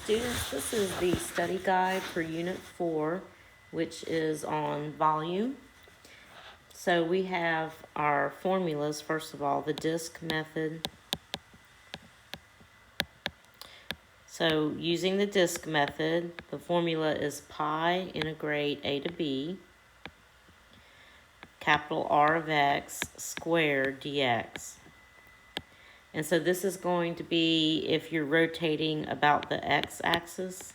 students, this is the study guide for Unit 4, which is on volume. So we have our formulas, first of all, the disk method. So using the disk method, the formula is pi integrate a to b, capital R of x squared dx. And so this is going to be if you're rotating about the x-axis,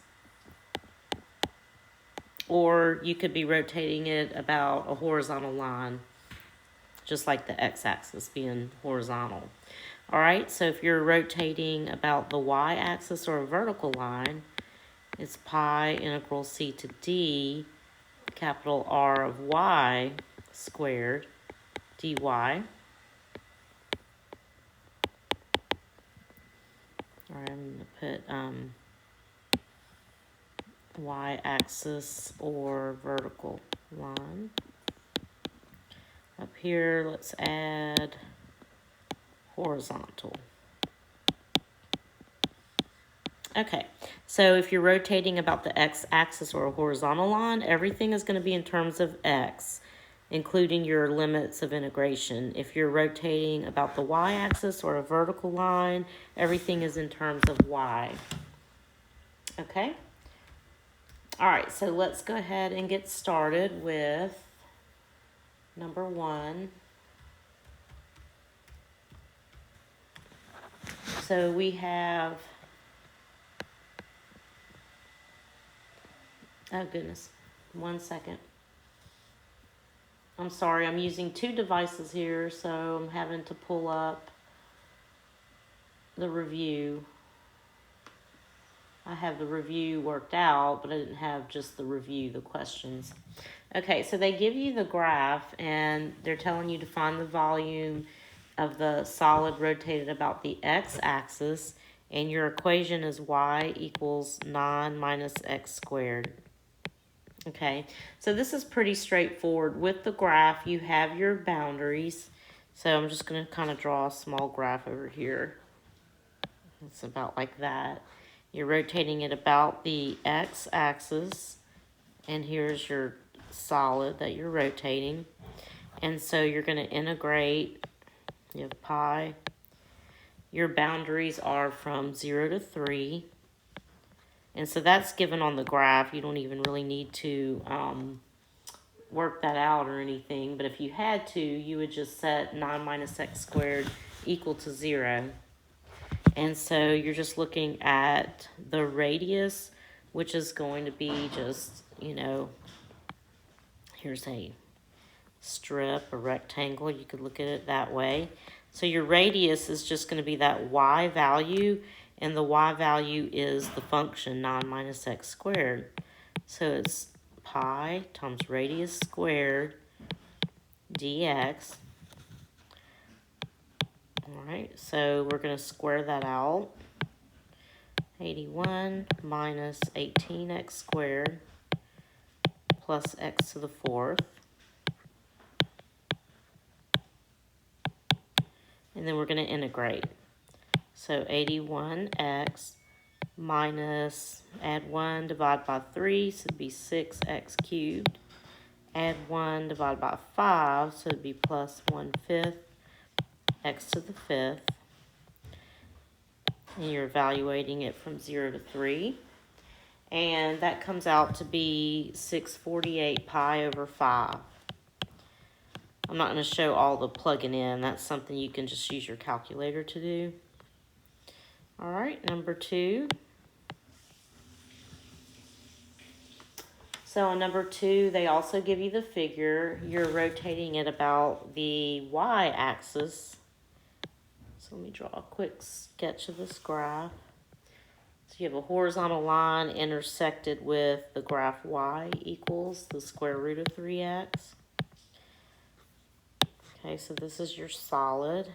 or you could be rotating it about a horizontal line, just like the x-axis being horizontal. All right, so if you're rotating about the y-axis or a vertical line, it's pi integral c to d, capital R of y squared dy. All right, I'm going to put y-axis or vertical line. Up here, let's add horizontal. Okay, so if you're rotating about the x-axis or a horizontal line, everything is going to be in terms of x, including your limits of integration. If you're rotating about the y-axis or a vertical line, everything is in terms of y. Okay? All right, so let's go ahead and get started with number 1. So we have, oh goodness, 1 second. I'm sorry, I'm using 2 devices here, so I'm having to pull up the review. I have the review worked out, but I didn't have just the review, the questions. Okay, so they give you the graph, and they're telling you to find the volume of the solid rotated about the x-axis, and your equation is y equals 9 minus x squared. Okay, so this is pretty straightforward. With the graph, you have your boundaries. So I'm just going to kind of draw a small graph over here. It's about like that. You're rotating it about the x-axis, and here's your solid that you're rotating. And so you're going to integrate, you have pi. Your boundaries are from 0 to 3. And so that's given on the graph. You don't even really need to work that out or anything. But if you had to, you would just set 9 minus x squared equal to 0. And so you're just looking at the radius, which is going to be just, here's a strip, a rectangle. You could look at it that way. So your radius is just going to be that y value, and the y value is the function 9 minus x squared. So it's pi times radius squared dx. All right, so we're going to square that out. 81 minus 18x squared plus x to the 4th. And then we're going to integrate. So 81x minus, add 1, divide by 3, so it'd be 6x cubed. Add 1, divide by 5, so it'd be plus 1/5 x to the 5th. And you're evaluating it from 0 to 3. And that comes out to be 648 pi over 5. I'm not going to show all the plugging in. That's something you can just use your calculator to do. All right, number 2. So on number 2, they also give you the figure. You're rotating it about the y-axis. So let me draw a quick sketch of this graph. So you have a horizontal line intersected with the graph y equals the square root of 3x. Okay, so this is your solid.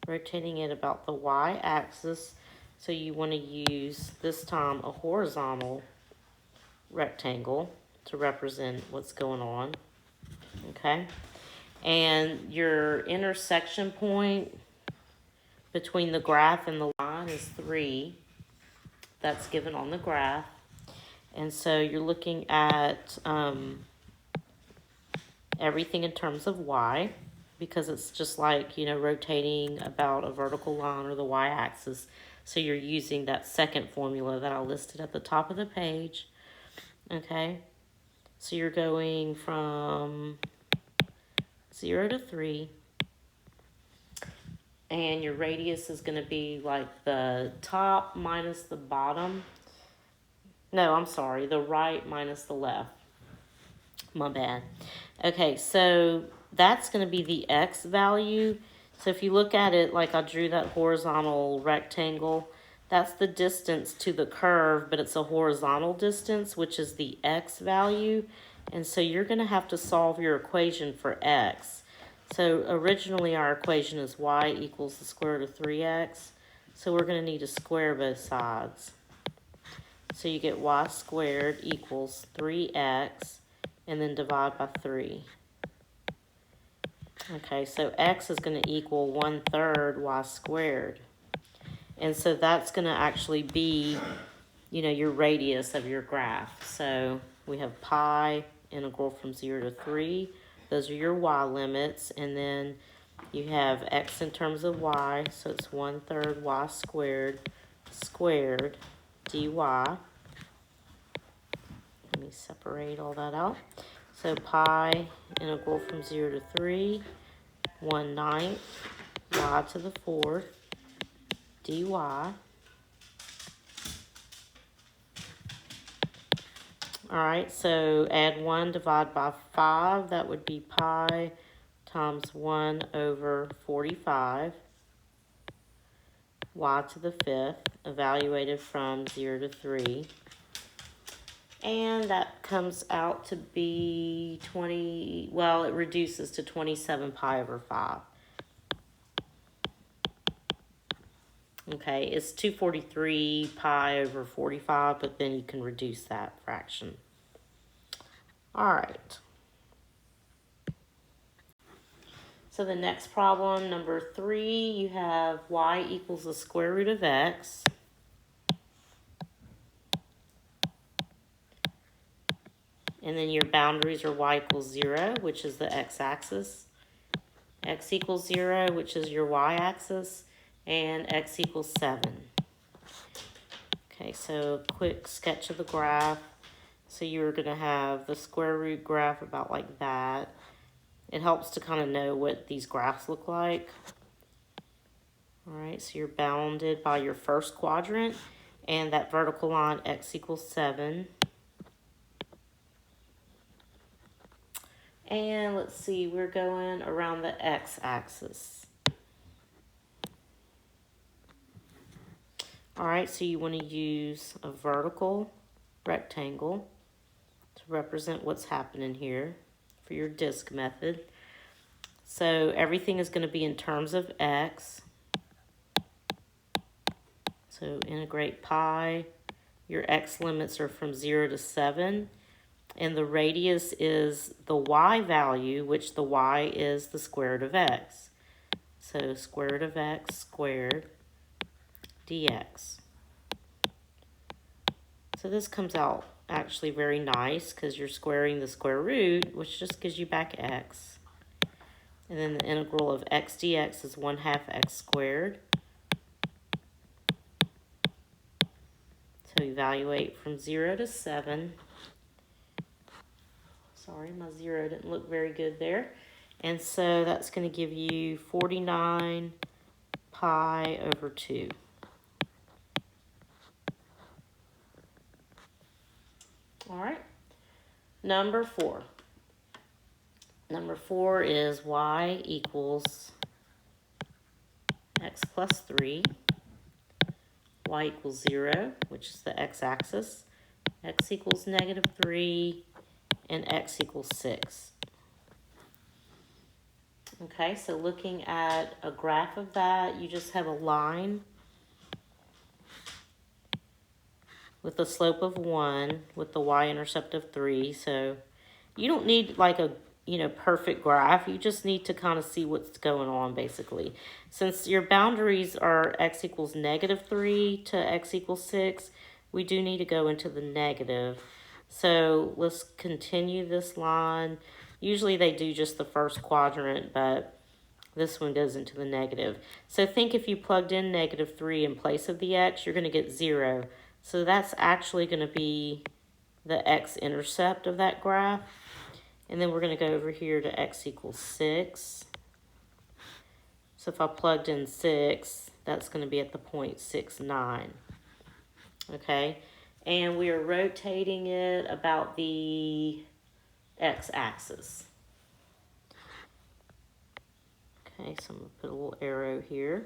Rotating it about the y-axis. So you want to use, this time, a horizontal rectangle to represent what's going on. Okay? And your intersection point between the graph and the line is 3. that's given on the graph. And so you're looking at everything in terms of y, because it's just like, rotating about a vertical line or the y-axis. So you're using that second formula that I listed at the top of the page. Okay, so you're going from 0 to 3, and your radius is going to be like the top minus the bottom. No, I'm sorry, the right minus the left. My bad. Okay, so that's going to be the x value. So if you look at it like I drew that horizontal rectangle, that's the distance to the curve, but it's a horizontal distance, which is the x value. And so you're going to have to solve your equation for x. So originally our equation is y equals the square root of 3x. So we're going to need to square both sides. So you get y squared equals 3x, and then divide by 3. Okay, so x is going to equal 1/3 y squared. And so that's going to actually be, your radius of your graph. So we have pi integral from 0 to 3. Those are your y limits. And then you have x in terms of y. So it's 1/3 y squared dy. Let me separate all that out. So pi integral from 0 to 3, 1/9 y to the 4th dy. All right, so add 1, divide by 5. That would be pi times 1 over 45 y to the 5th, evaluated from 0 to 3. And that comes out to be 20, well, it reduces to 27 pi over 5. Okay, it's 243 pi over 45, but then you can reduce that fraction. All right. So the next problem, number 3, you have y equals the square root of x. And then your boundaries are y equals 0, which is the x-axis, x equals 0, which is your y-axis, and x equals 7. Okay, so quick sketch of the graph. So you're going to have the square root graph about like that. It helps to kind of know what these graphs look like. All right, so you're bounded by your first quadrant and that vertical line x equals 7. And let's see, we're going around the x-axis. All right, so you want to use a vertical rectangle to represent what's happening here for your disk method. So everything is going to be in terms of x. So integrate pi. Your x limits are from 0 to 7. And the radius is the y value, which the y is the square root of x. So square root of x squared dx. So this comes out actually very nice because you're squaring the square root, which just gives you back x. And then the integral of x dx is 1/2 x squared. So evaluate from 0 to 7. Sorry, my 0 didn't look very good there. And so that's going to give you 49 pi over 2. All right. Number 4. Number 4 is y equals x plus 3. Y equals 0, which is the x-axis. X equals -3. And x equals 6. Okay, so looking at a graph of that, you just have a line with a slope of 1 with the y-intercept of 3. So you don't need like a perfect graph. You just need to kind of see what's going on basically. Since your boundaries are x equals -3 to x equals 6, we do need to go into the negative. So let's continue this line. Usually they do just the first quadrant, but this one goes into the negative. So think if you plugged in -3 in place of the x, you're going to get 0. So that's actually going to be the x-intercept of that graph. And then we're going to go over here to x equals 6. So if I plugged in 6, that's going to be at the point 69. Okay, and we are rotating it about the x-axis. Okay, so I'm going to put a little arrow here.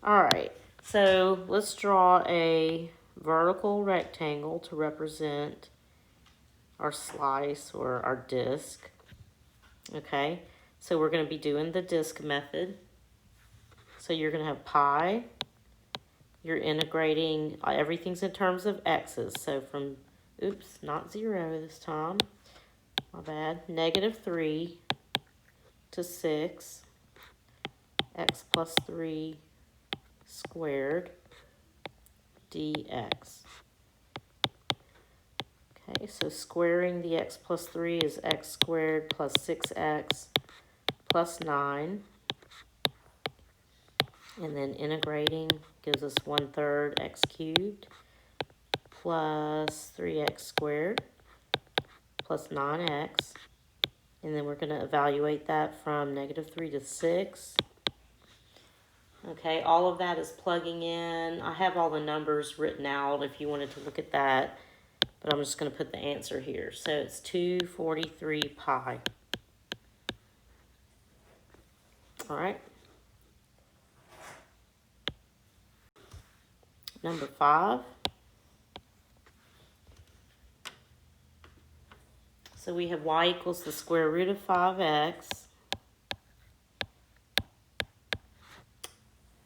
All right, so let's draw a vertical rectangle to represent our slice or our disc. Okay, so we're going to be doing the disc method. So you're going to have pi. You're integrating, everything's in terms of x's. So from, oops, not 0 this time. My bad. -3 to 6. X plus 3 squared dx. Okay, so squaring the x plus 3 is x squared plus 6x plus 9. And then integrating gives us 1/3 x cubed plus 3x squared plus 9x. And then we're going to evaluate that from -3 to 6. Okay, all of that is plugging in. I have all the numbers written out if you wanted to look at that, but I'm just going to put the answer here. So it's 243 pi. All right. Number 5. So we have y equals the square root of 5x.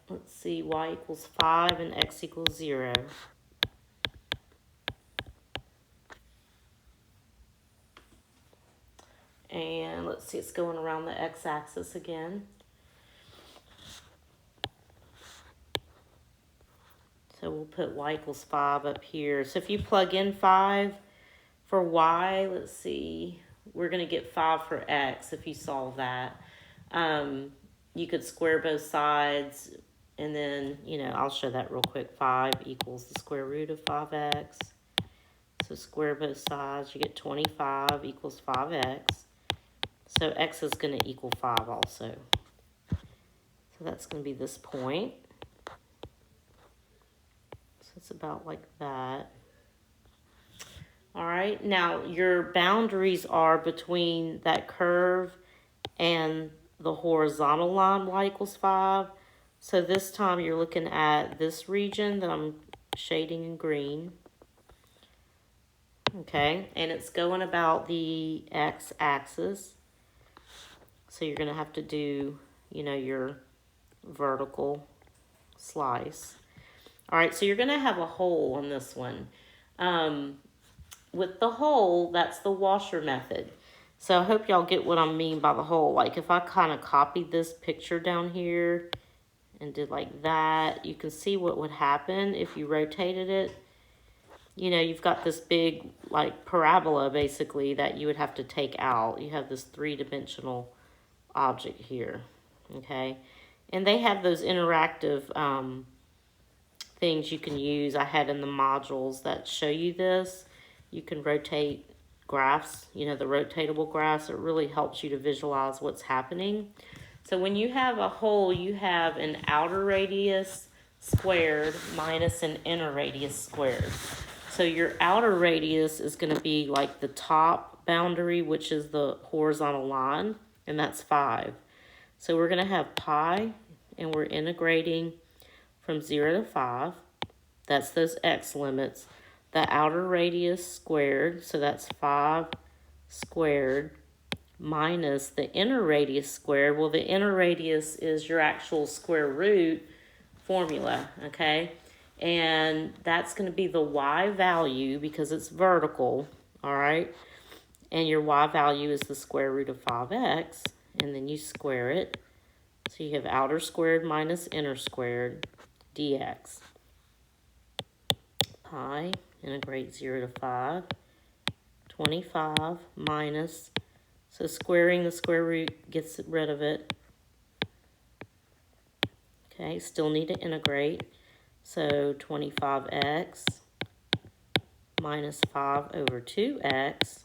Let's see, y equals 5 and x equals 0. And let's see, it's going around the x-axis again. So we'll put y equals 5 up here. So if you plug in 5 for y, let's see, we're going to get 5 for x if you solve that. You could square both sides, and then, I'll show that real quick. 5 equals the square root of 5x. So square both sides, you get 25 equals 5x. So x is going to equal 5 also. So that's going to be this point. So it's about like that. All right, now your boundaries are between that curve and the horizontal line, y equals 5. So this time you're looking at this region that I'm shading in green. Okay, and it's going about the x-axis. So you're going to have to do, your vertical slice. All right, so you're going to have a hole in this one. With the hole, that's the washer method. So I hope y'all get what I mean by the hole. Like if I kind of copied this picture down here and did like that, you can see what would happen if you rotated it. You've got this big like parabola basically that you would have to take out. You have this 3-dimensional object here, okay? And they have those interactive things you can use. I had in the modules that show you this. You can rotate graphs, the rotatable graphs. It really helps you to visualize what's happening. So when you have a hole, you have an outer radius squared minus an inner radius squared. So your outer radius is going to be like the top boundary, which is the horizontal line, and that's 5. So we're going to have pi, and we're integrating from 0 to 5. That's those x limits. The outer radius squared, so that's 5 squared, minus the inner radius squared. Well, the inner radius is your actual square root formula, okay? And that's going to be the y value because it's vertical, all right? And your y value is the square root of 5x, and then you square it. So you have outer squared minus inner squared dx. pi, integrate 0 to 5, 25 minus, so squaring the square root gets rid of it. Okay, still need to integrate. So 25x minus 5 over 2x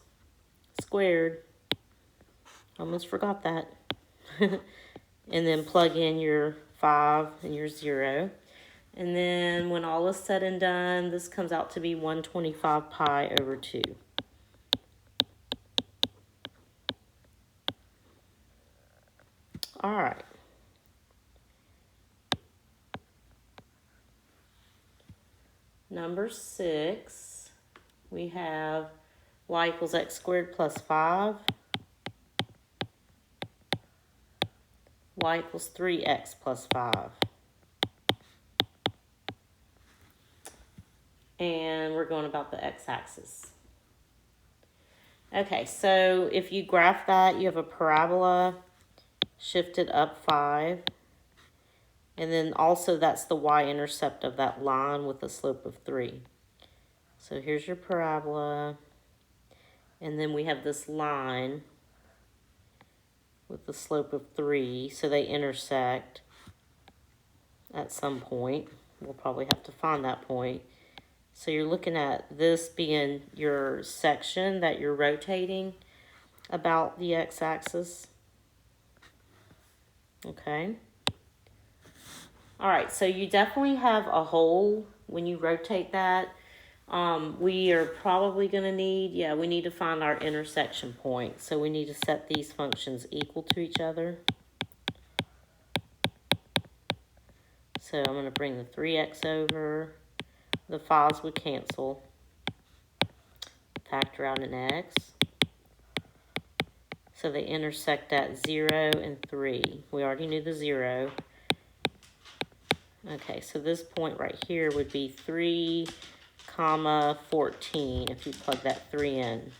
squared. Almost forgot that. And then plug in your 5 and your 0. And then when all is said and done, this comes out to be 125 pi over 2. All right. Number 6, we have y equals x squared plus 5. Y equals 3x plus 5. And we're going about the x-axis. Okay, so if you graph that, you have a parabola shifted up 5. And then also that's the y-intercept of that line with a slope of 3. So here's your parabola. And then we have this line with the slope of 3. So they intersect at some point. We'll probably have to find that point. So you're looking at this being your section that you're rotating about the x-axis. Okay. All right, so you definitely have a hole when you rotate that. We are probably going to need, we need to find our intersection point. So we need to set these functions equal to each other. So I'm going to bring the 3x over. The 5's would cancel. Factor out an x. So they intersect at 0 and 3. We already knew the 0. Okay, so this point right here would be 3, 14 if you plug that 3 in.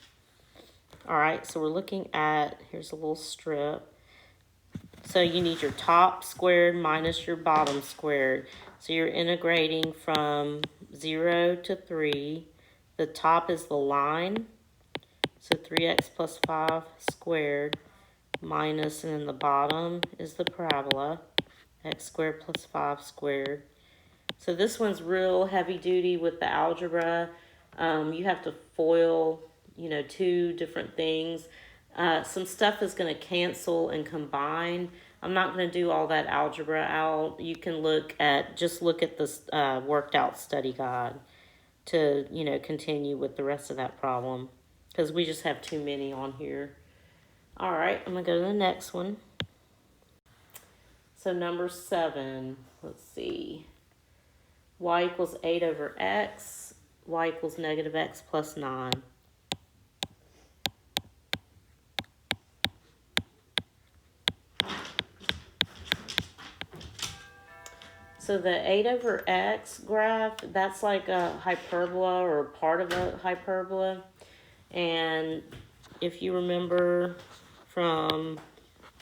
All right, so we're looking at, here's a little strip. So you need your top squared minus your bottom squared. So you're integrating from 0 to 3. The top is the line. So 3x plus 5 squared minus, and then the bottom is the parabola. X squared plus 5 squared. So this one's real heavy duty with the algebra. You have to FOIL, 2 different things. Some stuff is going to cancel and combine. I'm not going to do all that algebra out. You can just look at this worked out study guide to, continue with the rest of that problem, because we just have too many on here. All right, I'm going to go to the next one. So number 7, let's see. Y equals 8 over x. Y equals negative x plus 9. So the 8 over x graph, that's like a hyperbola or part of a hyperbola. And if you remember from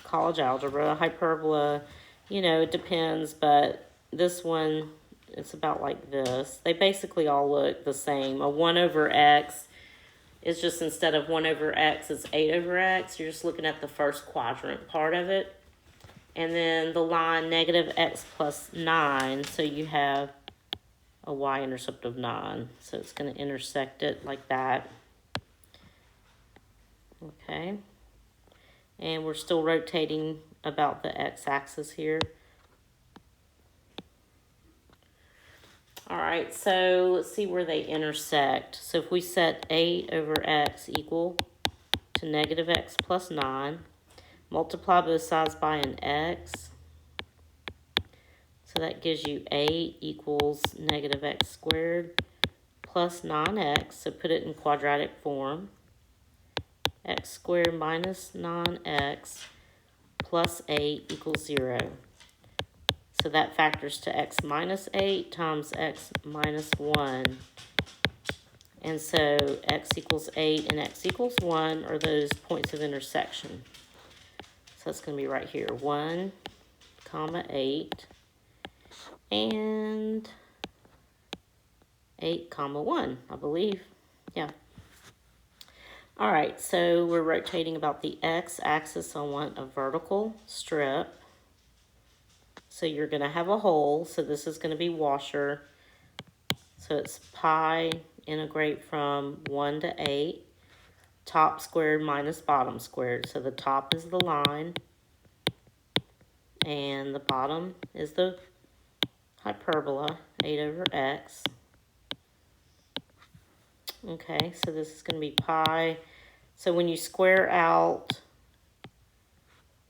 college algebra, hyperbola, it depends, but this one, it's about like this. They basically all look the same. A 1 over x is just, instead of 1 over x, it's 8 over x. You're just looking at the first quadrant part of it. And then the line negative x plus 9, so you have a y-intercept of 9. So it's going to intersect it like that. Okay. And we're still rotating about the x-axis here. All right, so let's see where they intersect. So if we set 8 over x equal to negative x plus 9, multiply both sides by an x. So that gives you 8 equals negative x squared plus 9x. So put it in quadratic form. X squared minus 9x plus 8 equals 0. So that factors to x minus 8 times x minus 1. And so x equals 8 and x equals 1 are those points of intersection. So that's going to be right here, 1, 8, and 8, comma 1, I believe. Yeah. All right, so we're rotating about the x-axis. I want a vertical strip. So you're going to have a hole. So this is going to be washer. So it's pi integrate from 1 to 8. Top squared minus bottom squared. So the top is the line. And the bottom is the hyperbola, 8 over x. Okay, so this is going to be pi. So when you square out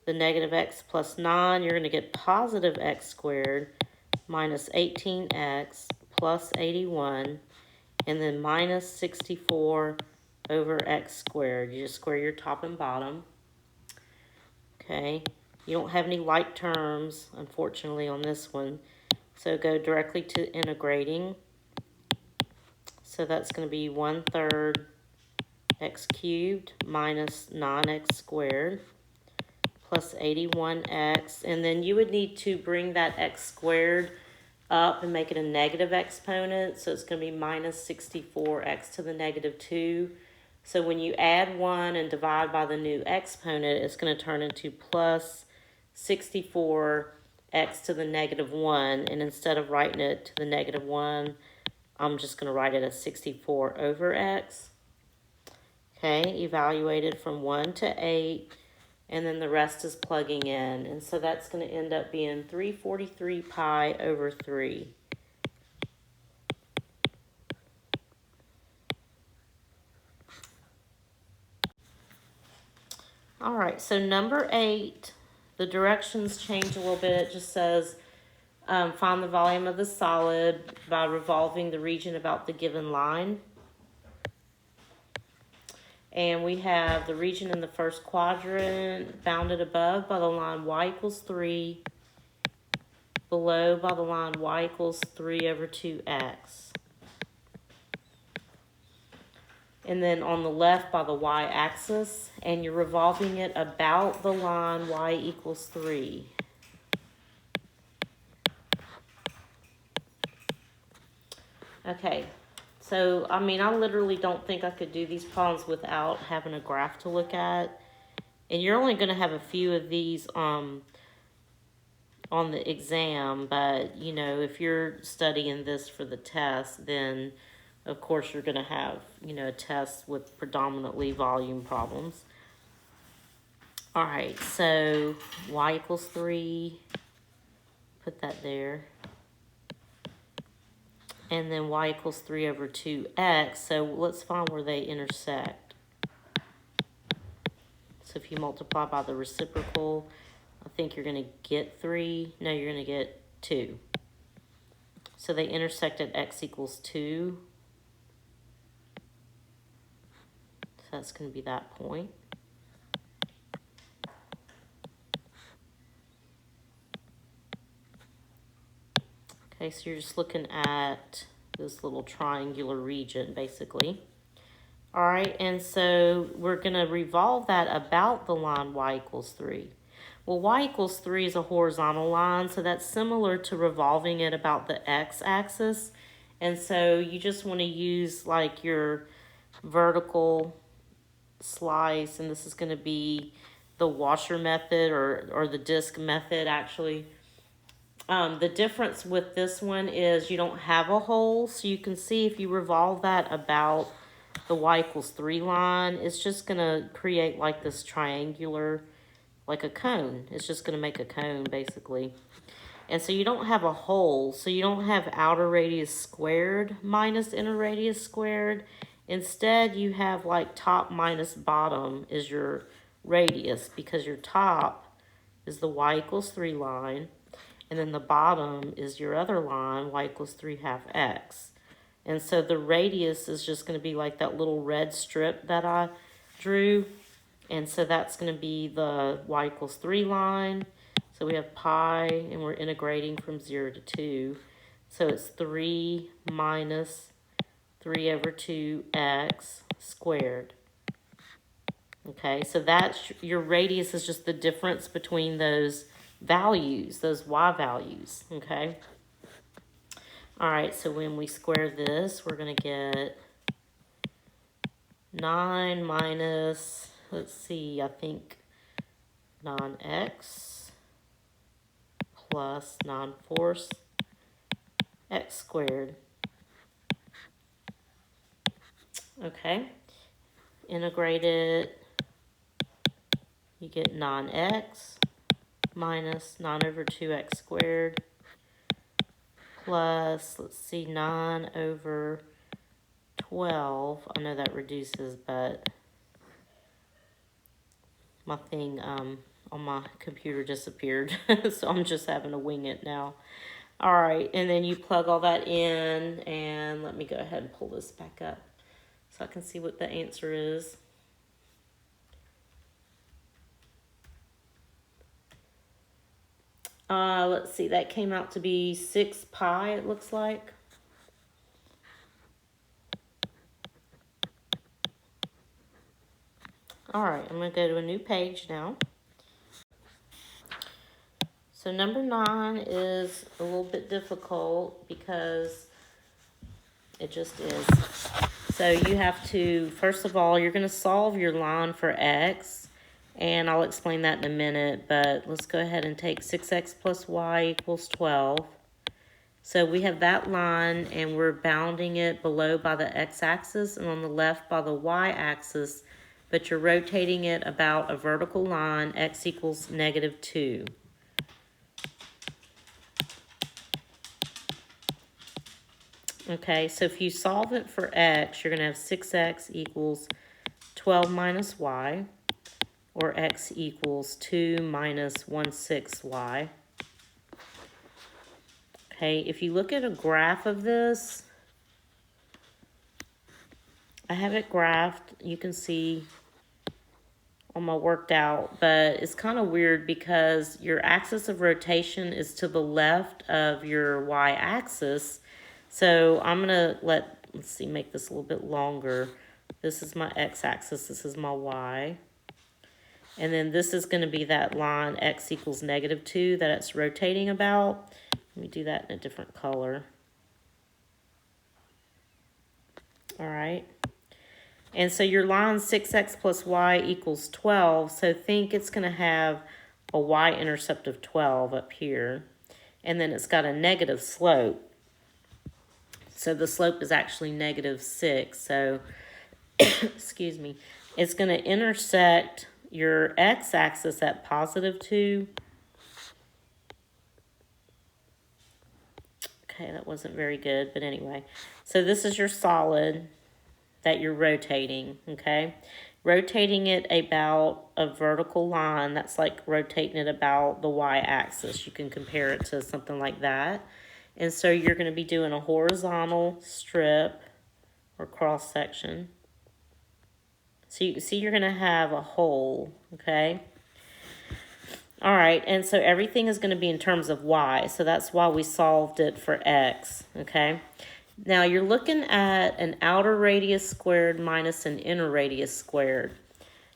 the negative x plus 9, you're going to get positive x squared minus 18x plus 81, and then minus 64 over x squared. You just square your top and bottom. Okay, you don't have any like terms, unfortunately, on this one. So go directly to integrating. So that's going to be 1/3 x cubed minus 9x squared plus 81x. And then you would need to bring that x squared up and make it a negative exponent. So it's going to be minus 64x to the negative 2. So when you add 1 and divide by the new exponent, it's going to turn into plus 64x to the negative 1. And instead of writing it to the negative 1, I'm just going to write it as 64 over x. Okay, evaluated from 1 to 8. And then the rest is plugging in. And so that's going to end up being 343 pi over 3. All right, so number 8, the directions change a little bit. It just says find the volume of the solid by revolving the region about the given line. And we have the region in the first quadrant bounded above by the line y equals 3, below by the line y equals 3 over 2x. And then on the left by the y-axis, and you're revolving it about the line y equals 3. Okay, so, I mean, I literally don't think I could do these problems without having a graph to look at. And you're only going to have a few of these on the exam, but, you know, if you're studying this for the test, then, of course, you're going to have, you know, a test with predominantly volume problems. All right, so y equals 3, put that there. And then y equals 3 over 2x. So let's find where they intersect. So if you multiply by the reciprocal, I think you're going to get 3. No, you're going to get 2. So they intersect at x equals 2. So that's going to be that point. Okay, so you're just looking at this little triangular region, basically. All right, and so we're going to revolve that about the line y equals 3. Well, y equals 3 is a horizontal line, so that's similar to revolving it about the x-axis. And so you just want to use like your vertical slice, and this is going to be the washer method or the disc method, actually. The difference with this one is you don't have a hole, so you can see if you revolve that about the y equals 3 line, it's just going to create like this triangular, like a cone. It's just going to make a cone, basically. And so you don't have a hole, so you don't have outer radius squared minus inner radius squared. Instead, you have like top minus bottom is your radius, because your top is the y equals 3 line, and then the bottom is your other line, y equals 3/2 x. And so the radius is just going to be like that little red strip that I drew. And so that's going to be the y equals 3 line. So we have pi, and we're integrating from 0 to 2. So it's 3 minus 3 over 2x squared. Okay, so that's your radius is just the difference between those values, those y values, okay? All right, so when we square this, we're going to get 9 minus, let's see, I think non-x plus non-fourths x squared. Okay, integrate it, you get non-x minus 9 over 2x squared plus, let's see, 9 over 12. I know that reduces, but my thing on my computer disappeared, so I'm just having to wing it now. All right, and then you plug all that in, and let me go ahead and pull this back up so I can see what the answer is. Let's see, that came out to be 6 pi, it looks like. All right, I'm going to go to a new page now. So number 9 is a little bit difficult because it just is. So you have to, first of all, you're going to solve your line for x, and I'll explain that in a minute, but let's go ahead and take 6x plus y equals 12. So we have that line, and we're bounding it below by the x-axis and on the left by the y-axis, but you're rotating it about a vertical line, x equals -2. Okay, so if you solve it for x, you're going to have 6x equals 12 minus y, or x equals 2 minus 1/6y. Okay, if you look at a graph of this, I have it graphed. You can see on my worked out, but it's kind of weird because your axis of rotation is to the left of your y-axis. So I'm going to let's see, make this a little bit longer. This is my x-axis, this is my y. And then this is going to be that line x equals -2 that it's rotating about. Let me do that in a different color. All right. And so your line 6x plus y equals 12. So think it's going to have a y-intercept of 12 up here. And then it's got a negative slope. So the slope is actually -6. So, excuse me, it's going to intersect your x-axis at +2. Okay, that wasn't very good, but anyway. So this is your solid that you're rotating, okay? Rotating it about a vertical line, that's like rotating it about the y-axis. You can compare it to something like that. And so you're going to be doing a horizontal strip or cross section. So you can see you're going to have a hole, okay? All right, and so everything is going to be in terms of y, so that's why we solved it for x, okay? Now you're looking at an outer radius squared minus an inner radius squared.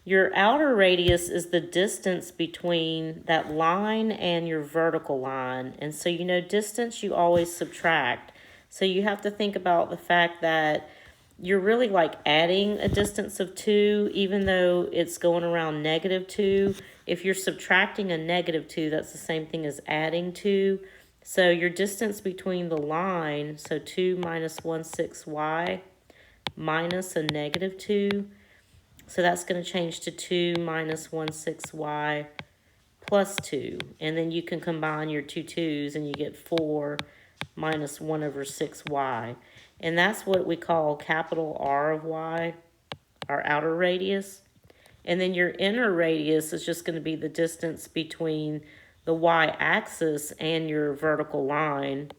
Your outer radius is the distance between that line and your vertical line. And so you know distance you always subtract. So you have to think about the fact that you're really like adding a distance of 2 even though it's going around -2. If you're subtracting a -2, that's the same thing as adding 2. So your distance between the line, so 2 minus 1/6y minus a -2. So that's going to change to 2 minus 1/6y plus 2. And then you can combine your two 2's and you get 4 minus 1/6y. And that's what we call capital R of y, our outer radius. And then your inner radius is just going to be the distance between the y-axis and your vertical line.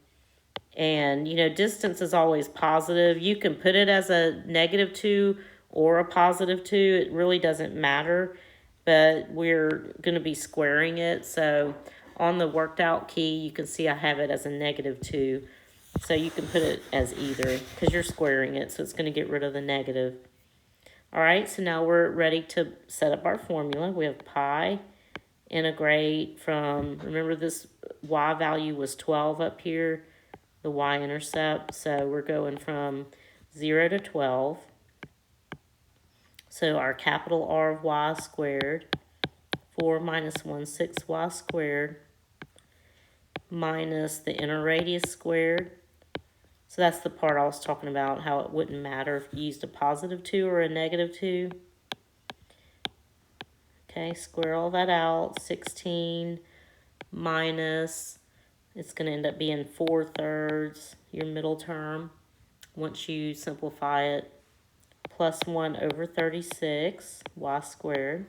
And, you know, distance is always positive. You can put it as a -2 or a +2. It really doesn't matter. But we're going to be squaring it. So on the worked out key, you can see I have it as a -2. So you can put it as either because you're squaring it. So it's going to get rid of the negative. All right, so now we're ready to set up our formula. We have pi integrate from, remember this y value was 12 up here. the y-intercept. So we're going from 0 to 12. So our capital R of y squared, 4 minus 1/6 y squared, minus the inner radius squared. So that's the part I was talking about, how it wouldn't matter if you used a positive 2 or a negative 2. Okay, square all that out. 16 minus, it's going to end up being 4/3, your middle term, once you simplify it, plus 1 over 36, y squared,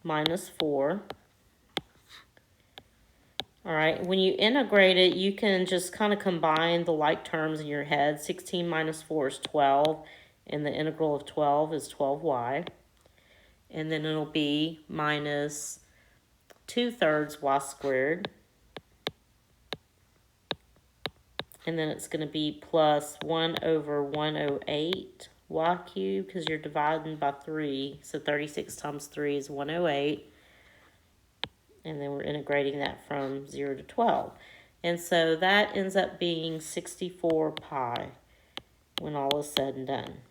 minus 4. All right, when you integrate it, you can just kind of combine the like terms in your head. 16 minus 4 is 12, and the integral of 12 is 12y. And then it'll be minus 2/3 y squared. And then it's going to be plus 1 over 108 y cubed, because you're dividing by 3. So 36 times 3 is 108. And then we're integrating that from 0 to 12. And so that ends up being 64 pi when all is said and done.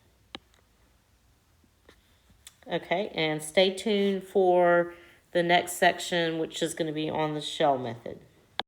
Okay, and stay tuned for the next section, which is going to be on the shell method.